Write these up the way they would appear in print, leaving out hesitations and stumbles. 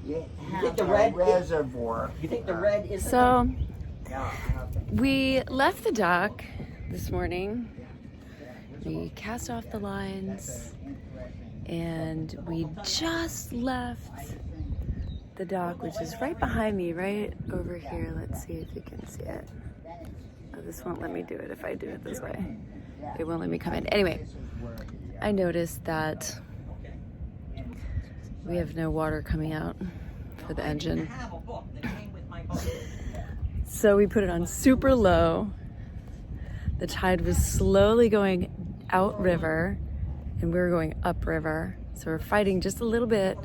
You think the red reservoir. You think the red is So we left the dock this morning. We cast off the lines and we just left the dock, which is right behind me, right over here. Let's see if you can see it. Oh, this won't let me do it if I do it this way. It won't let me come in. Anyway, I noticed that we have no water coming out for the engine. So we put it on super low. The tide was slowly going out river and we were going up river. So we're fighting just a little bit.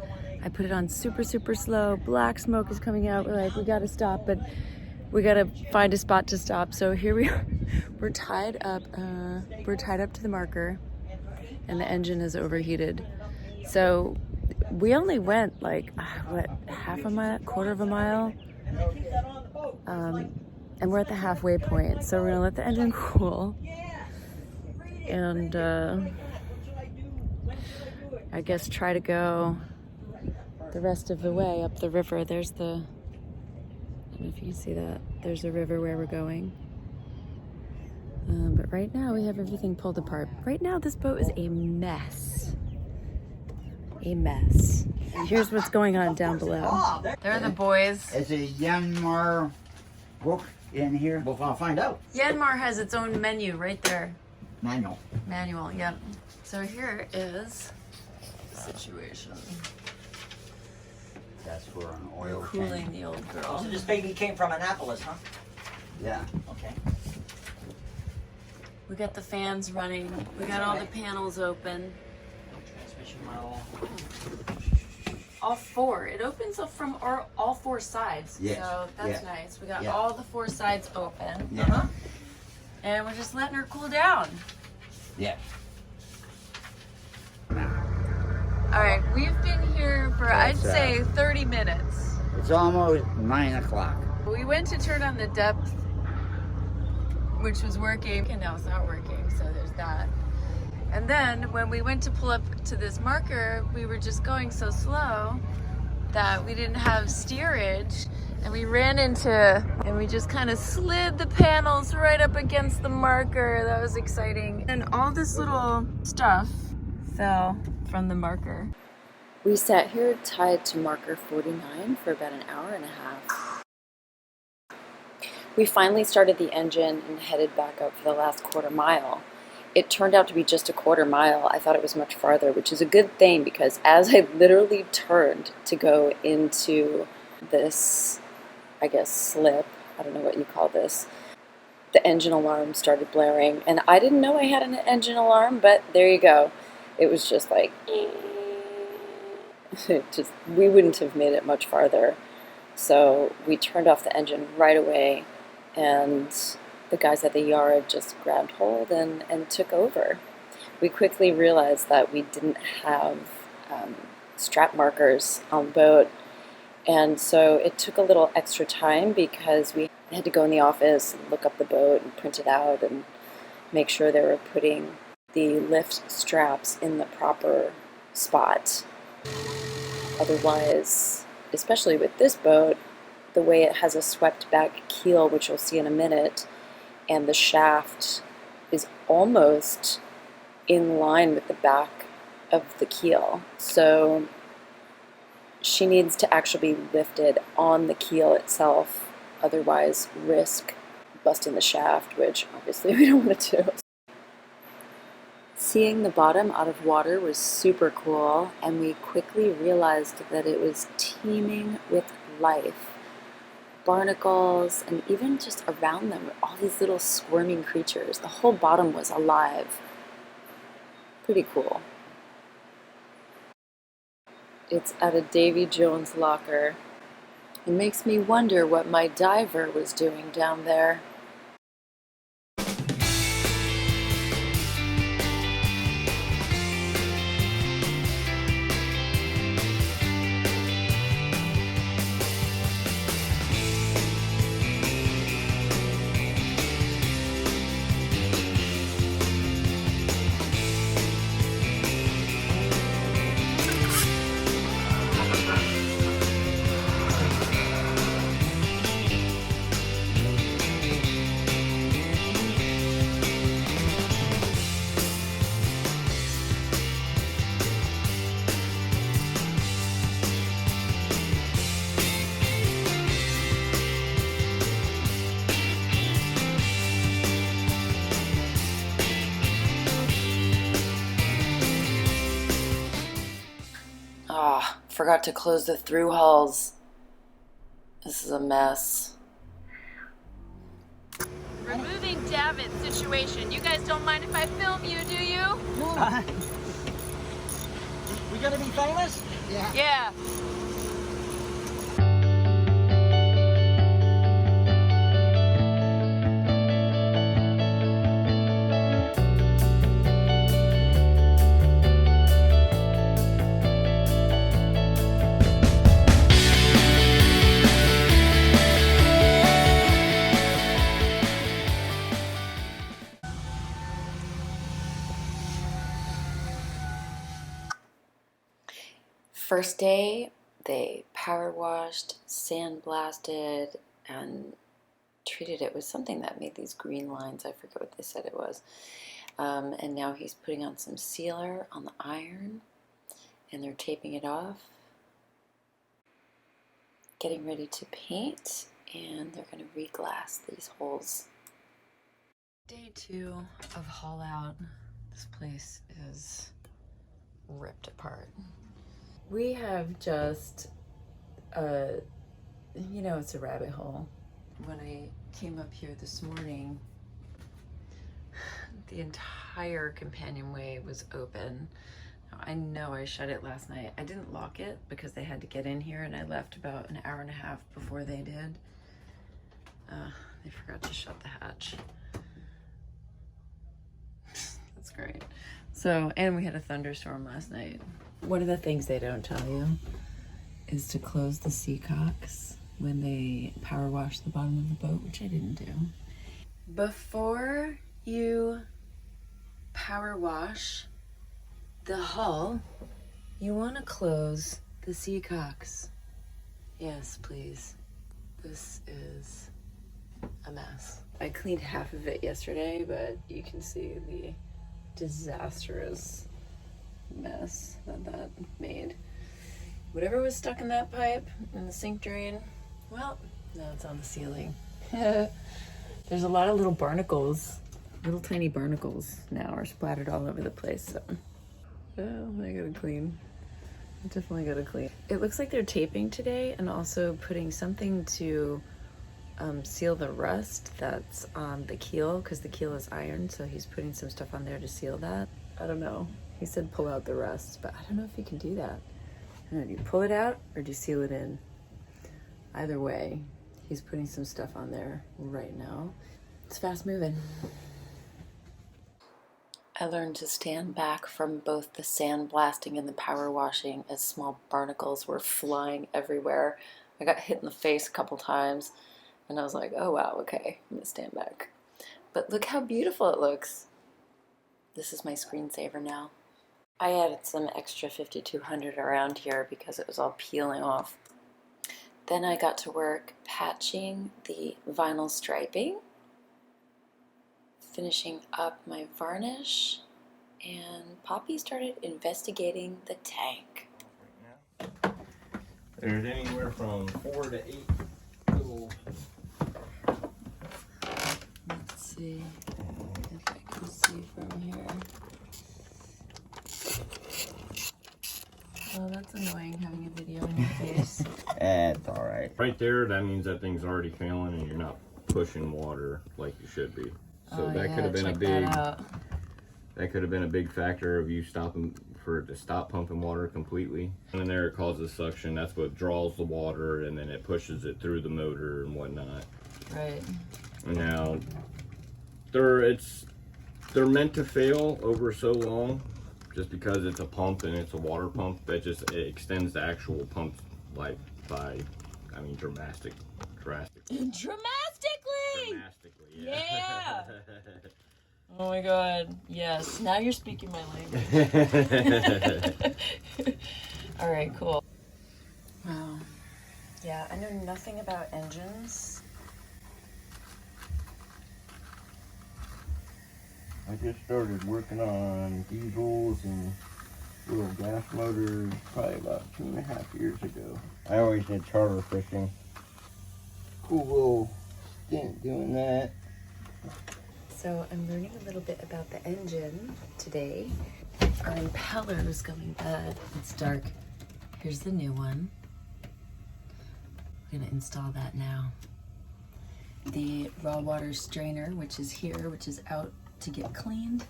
I put it on super, super slow. Black smoke is coming out. We're like, we gotta stop, but we gotta find a spot to stop. So here we are. We're tied up to the marker and the engine is overheated. So we only went like, what, half a mile, quarter of a mile? And we're at the halfway point. So we're gonna let the engine cool. And I guess try to go the rest of the way up the river. There's the, I don't know if you can see that. There's the river where we're going. But right now we have everything pulled apart. Right now this boat is a mess. A mess. And here's what's going on down below. There are the boys. Is a Yanmar book in here? Well, I'll find out. Yanmar has its own menu right there. Manual, yep. So here is the situation. That's for an oil Cooling tank. the old girl. So this baby came from Annapolis, huh? Yeah. Okay. We got the fans running. We got all the panels open. Transmission model. All four. It opens up from all four sides. Yes. So that's Yeah. nice. We got Yeah. all the four sides open. Yeah. And we're just letting her cool down. Yeah. All right, we've been here for, I'd say, 30 minutes. It's almost 9 o'clock. We went to turn on the depth, which was working, and now it's not working, so there's that. And then when we went to pull up to this marker, we were just going so slow that we didn't have steerage, and we ran into, and we just kind of slid the panels right up against the marker. That was exciting. And all this little stuff fell from the marker. We sat here tied to marker 49 for about an hour and a half. We finally started the engine and headed back up for the last quarter mile. It turned out to be just a quarter mile. I thought it was much farther, which is a good thing because as I literally turned to go into this, I guess, slip, I don't know what you call this, the engine alarm started blaring. And I didn't know I had an engine alarm, but there you go. It was just like, we wouldn't have made it much farther. So we turned off the engine right away, and the guys at the yard just grabbed hold and took over. We quickly realized that we didn't have strap markers on the boat, and so it took a little extra time because we had to go in the office and look up the boat and print it out and make sure they were putting the lift straps in the proper spot. Otherwise, especially with this boat, the way it has a swept back keel, which you'll see in a minute, and the shaft is almost in line with the back of the keel. So she needs to actually be lifted on the keel itself, otherwise risk busting the shaft, which obviously we don't want to do. Seeing the bottom out of water was super cool, and we quickly realized that it was teeming with life. Barnacles, and even just around them were all these little squirming creatures. The whole bottom was alive. Pretty cool. It's at a Davy Jones locker. It makes me wonder what my diver was doing down there. Forgot to close the through hulls. This is a mess. Removing David situation. You guys don't mind if I film you, do you? No. We gonna be famous? Yeah. Yeah. First day, they power washed, sandblasted, and treated it with something that made these green lines. I forget what they said it was. And now he's putting on some sealer on the iron, and they're taping it off, getting ready to paint, and they're going to re-glass these holes. Day 2 of haul out. This place is ripped apart. We have just, you know, it's a rabbit hole. When I came up here this morning, the entire companionway was open. I know I shut it last night. I didn't lock it because they had to get in here, and I left about an hour and a half before they did. They forgot to shut the hatch. That's great. So, and we had a thunderstorm last night. One of the things they don't tell you is to close the seacocks when they power wash the bottom of the boat, which I didn't do. Before you power wash the hull, you want to close the seacocks. Yes, please. This is a mess. I cleaned half of it yesterday, but you can see the disastrous mess that made. Whatever was stuck in that pipe in the sink drain, well, now it's on the ceiling. There's a lot of little barnacles, little tiny barnacles now are splattered all over the place, so I gotta clean. I definitely gotta clean. It looks like they're taping today and also putting something to seal the rust that's on the keel, because the keel is iron, so he's putting some stuff on there to seal that. I don't know. He said pull out the rust, but I don't know if you can do that. I don't know, do you pull it out or do you seal it in? Either way, he's putting some stuff on there right now. It's fast moving. I learned to stand back from both the sandblasting and the power washing as small barnacles were flying everywhere. I got hit in the face a couple times and I was like, oh wow, okay, I'm gonna stand back. But look how beautiful it looks. This is my screensaver now. I added some extra 5200 around here because it was all peeling off. Then I got to work patching the vinyl striping, finishing up my varnish, and Poppy started investigating the tank. There's anywhere from 4 to 8 little... Let's see if I can see from here. Oh, that's annoying having a video in your face. That's all right. Right there, that means that thing's already failing and you're not pushing water like you should be. So that could have been a big... That could have been a big factor of you stopping for it to stop pumping water completely. And in there it causes suction. That's what draws the water and then it pushes it through the motor and whatnot. Right. And now they're meant to fail over so long just because it's a pump and it's a water pump. That just it extends the actual pump life by, I mean, drastically. Dramatically! Yeah. Oh my god, yes. Now you're speaking my language. All right, cool. Wow. Yeah, I know nothing about engines. I just started working on diesels and little gas motors probably about 2.5 years ago. I always did charter fishing. Cool little stint doing that. So I'm learning a little bit about the engine today. Our impeller is going bad. It's dark. Here's the new one. I'm gonna install that now. The raw water strainer, which is here, which is out to get cleaned.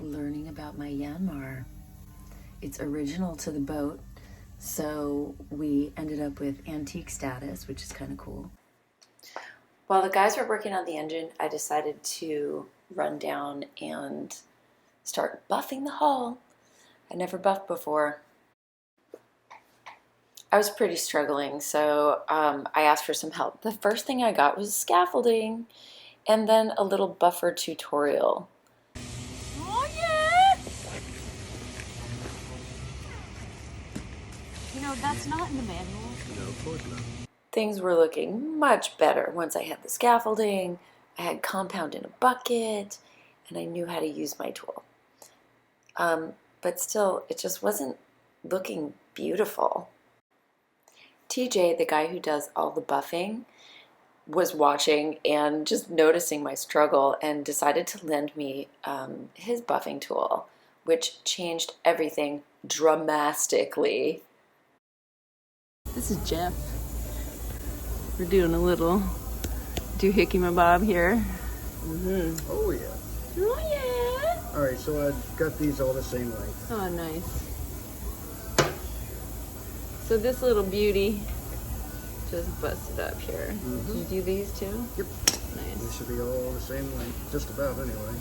Learning about my Yanmar. It's original to the boat, so we ended up with antique status, which is kind of cool. While the guys were working on the engine, I decided to run down and start buffing the hull. I never buffed before. I was pretty struggling, so I asked for some help. The first thing I got was scaffolding, and then a little buffer tutorial. Oh yeah! You know, that's not in the manual. No, of course not. Things were looking much better once I had the scaffolding, I had compound in a bucket, and I knew how to use my tool. But still, it just wasn't looking beautiful. TJ, the guy who does all the buffing, was watching and just noticing my struggle and decided to lend me his buffing tool, which changed everything dramatically. This is Jeff. We're doing a little doohickey mabob here. Oh yeah. Oh yeah! Alright, so I've got these all the same length. Oh, nice. So this little beauty just busted up here. Did you do these too? Yep. Nice. These should be all the same length, just about anyway.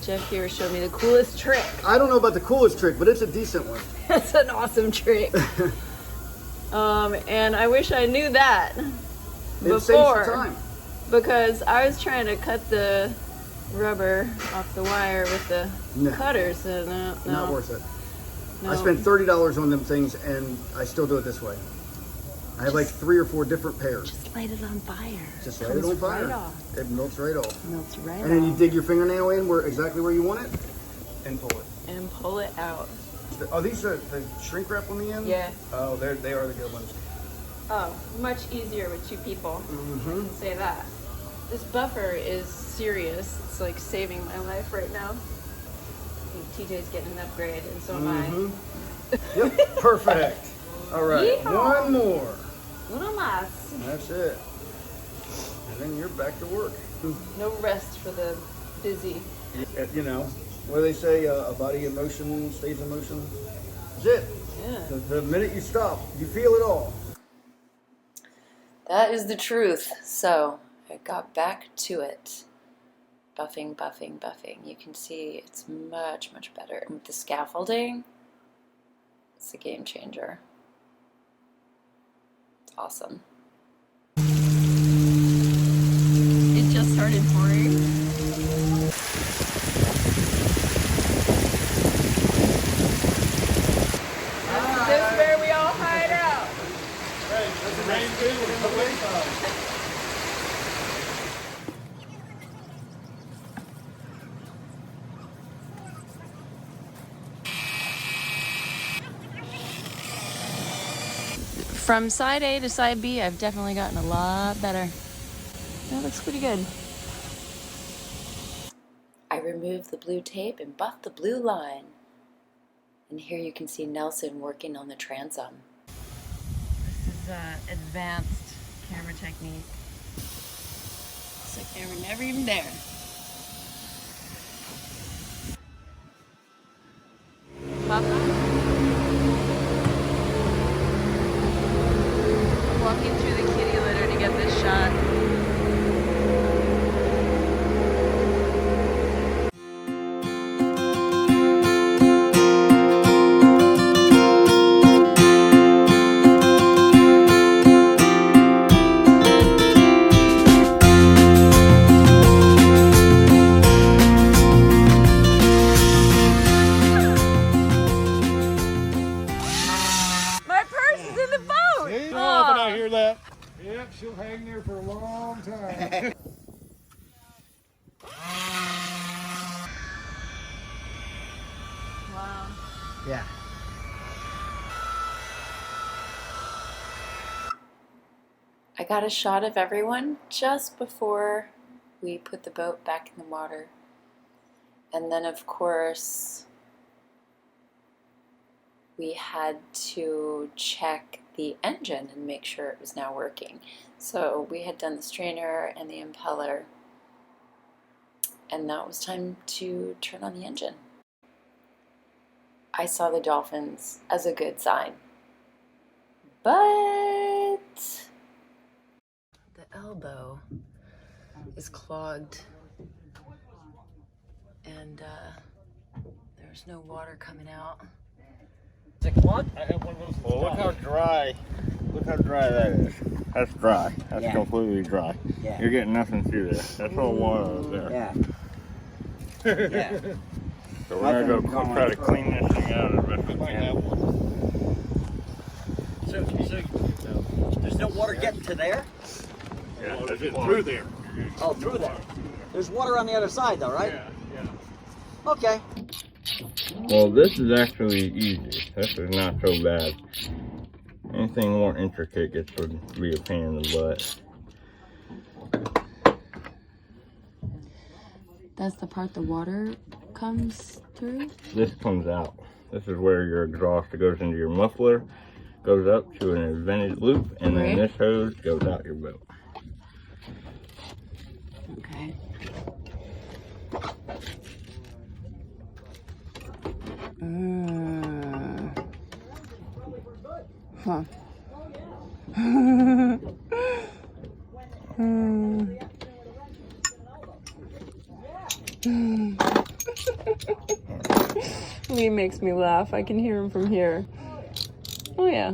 Jeff here showed me the coolest trick. I don't know about the coolest trick, but it's a decent one. That's an awesome trick. And I wish I knew that It saves you before, time. because I was trying to cut the rubber off the wire with the No. cutters, and no, Not worth it. no. I spent $30 on them things, and I still do it this way. I have like 3 or 4 different pairs. Just light it on fire. Just light it on fire. Right off. It melts right off. Melts right And then you off. dig your fingernail in exactly where you want it, and pull it. And pull it out. Oh, these are the shrink wrap on the end? Yeah. Oh, they are the good ones. Oh, much easier with 2 people. I can say that. This buffer is serious. It's like saving my life right now. I think TJ's getting an upgrade, and so am I. Yep, perfect. All right, Yeehaw. one more. Uno más. That's it. And then you're back to work. No rest for the busy. You know, what do they say? A body in motion stays in motion. That's it. Yeah. The minute you stop, you feel it all. That is the truth. So I got back to it. Buffing, buffing, buffing. You can see it's much, much better. And with the scaffolding, it's a game changer. It's awesome. It just started pouring. This is where we all hide out. From side A to side B, I've definitely gotten a lot better. That looks pretty good. I removed the blue tape and buffed the blue line. And here you can see Nelson working on the transom. This is advanced camera technique. It's like they were never even there. Papa? Walking through the kitty litter to get this shot. My purse is in the boat! Hey, I hear that. Yep, she'll hang there for a long time. Wow. Yeah. I got a shot of everyone just before we put the boat back in the water. And then, of course, we we had to check the engine and make sure it was now working. So we had done the strainer and the impeller, and now it was time to turn on the engine. I saw the dolphins as a good sign, but the elbow is clogged, and there's no water coming out. Is it clogged? Well, look how dry that is. That's dry. That's Yeah. completely dry. Yeah. You're getting nothing through there. That's all water up there. Yeah. Yeah. So we're gonna go Nothing try to going clean this thing out as best we can. So there's no water getting to there? Yeah, that's Through there. Oh, through there. There's water on the other side, though, right? Yeah. Okay. Well, this is actually easy. This is not so bad. Anything more intricate gets to be a pain in the butt. That's the part the water comes through? This comes out. This is where your exhaust goes into your muffler, goes up to an vented loop, and then Right. this hose goes out your boat. Okay. Huh. Lee makes me laugh. I can hear him from here. Oh yeah.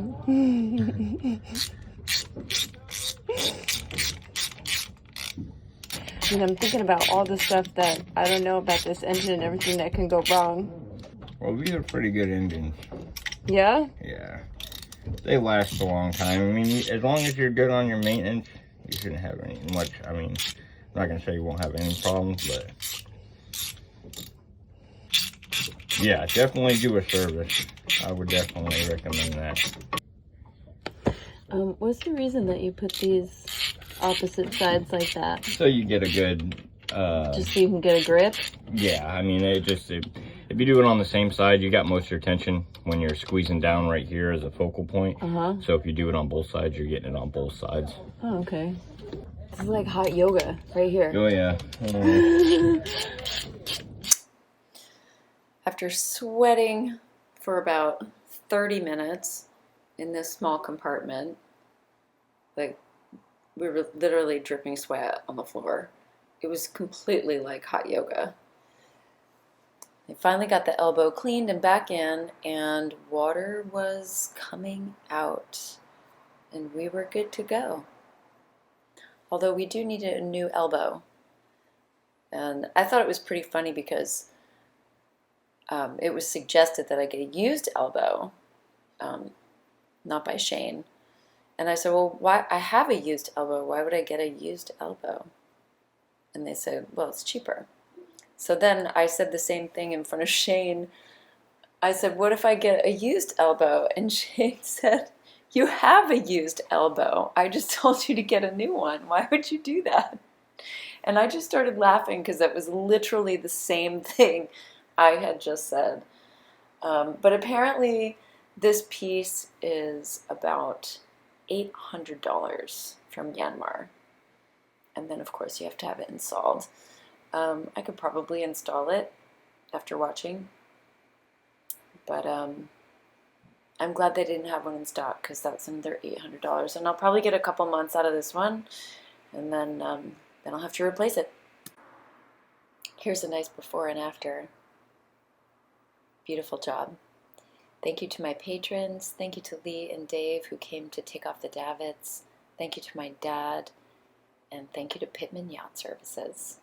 And I'm thinking about all the stuff that I don't know about this engine and everything that can go wrong. Well, these are pretty good engines. Yeah? Yeah. They last a long time. I mean, as long as you're good on your maintenance, you shouldn't have any much. I mean, I'm not going to say you won't have any problems, but yeah, definitely do a service. I would definitely recommend that. What's the reason that you put these opposite sides like that? So you get a good, Just so you can get a grip? yeah, I mean, if you do it on the same side, you got most of your tension when you're squeezing down right here as a focal point. Uh-huh. So if you do it on both sides, you're getting it on both sides. Oh, okay. This is like hot yoga right here. Oh, yeah. After sweating for about 30 minutes in this small compartment, like we were literally dripping sweat on the floor. It was completely like hot yoga. I finally got the elbow cleaned and back in, and water was coming out, and we were good to go. Although we do need a new elbow. And I thought it was pretty funny because it was suggested that I get a used elbow, not by Shane. And I said, well, why? I have a used elbow. Why would I get a used elbow? And they said, well, it's cheaper. So then I said the same thing in front of Shane. I said, what if I get a used elbow? And Shane said, you have a used elbow. I just told you to get a new one. Why would you do that? And I just started laughing because that was literally the same thing I had just said. But apparently this piece is about $800 from Myanmar. And then, of course, you have to have it installed. I could probably install it after watching. But I'm glad they didn't have one in stock because that's another $800. And I'll probably get a couple months out of this one. And then I'll have to replace it. Here's a nice before and after. Beautiful job. Thank you to my patrons. Thank you to Lee and Dave who came to take off the davits. Thank you to my dad. And thank you to Pitman Yacht Services.